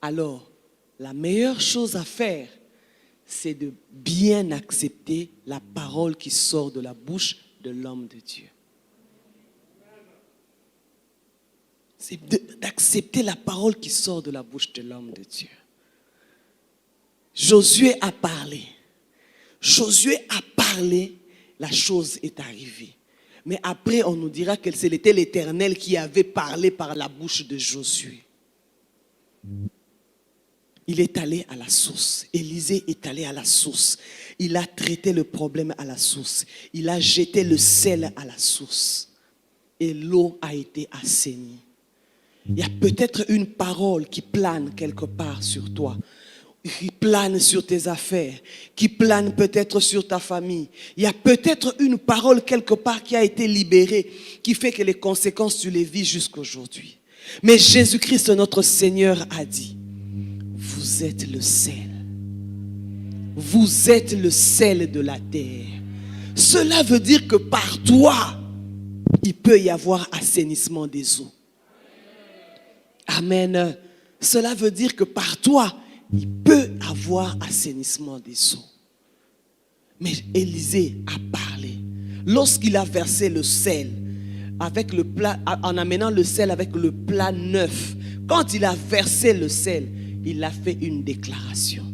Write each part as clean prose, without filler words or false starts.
alors la meilleure chose à faire, c'est de bien accepter la parole qui sort de la bouche de l'homme de Dieu. C'est d'accepter la parole qui sort de la bouche de l'homme de Dieu. Josué a parlé. Josué a parlé, la chose est arrivée. Mais après, on nous dira que c'était l'Éternel qui avait parlé par la bouche de Josué. Il est allé à la source. Élisée est allé à la source. Il a traité le problème à la source. Il a jeté le sel à la source. Et l'eau a été assainie. Il y a peut-être une parole qui plane quelque part sur toi, qui plane sur tes affaires, qui plane peut-être sur ta famille. Il y a peut-être une parole quelque part qui a été libérée, qui fait que les conséquences, tu les vis jusqu'aujourd'hui. Mais Jésus-Christ, notre Seigneur, a dit, vous êtes le sel. Vous êtes le sel de la terre. Cela veut dire que par toi, il peut y avoir assainissement des eaux. Amen. Cela veut dire que par toi, il peut avoir assainissement des eaux. Mais Élisée a parlé. Lorsqu'il a versé le sel, avec le plat, en amenant le sel avec le plat neuf, quand il a versé le sel, il a fait une déclaration.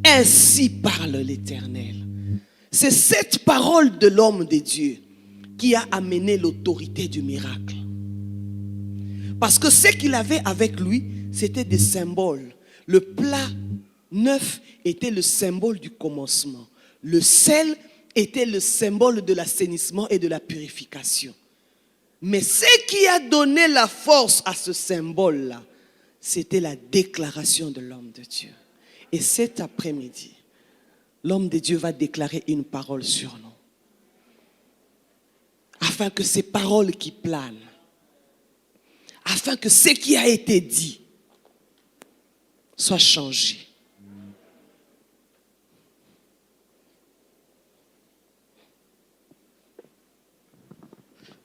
Ainsi parle l'Éternel. C'est cette parole de l'homme de Dieu qui a amené l'autorité du miracle. Parce que ce qu'il avait avec lui, c'était des symboles. Le plat neuf était le symbole du commencement. Le sel était le symbole de l'assainissement et de la purification. Mais ce qui a donné la force à ce symbole-là, c'était la déclaration de l'homme de Dieu. Et cet après-midi, l'homme de Dieu va déclarer une parole sur nous. Afin que ces paroles qui planent, afin que ce qui a été dit soit changé.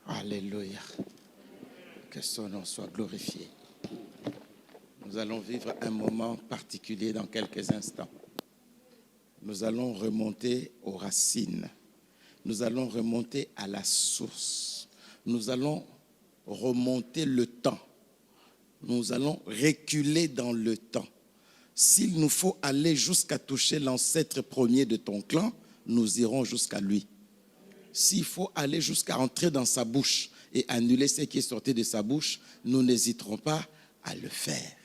Alléluia. Que son nom soit glorifié. Nous allons vivre un moment particulier dans quelques instants. Nous allons remonter aux racines. Nous allons remonter à la source. Nous allons remonter le temps. Nous allons reculer dans le temps. S'il nous faut aller jusqu'à toucher l'ancêtre premier de ton clan, nous irons jusqu'à lui. S'il faut aller jusqu'à entrer dans sa bouche et annuler ce qui est sorti de sa bouche, nous n'hésiterons pas à le faire.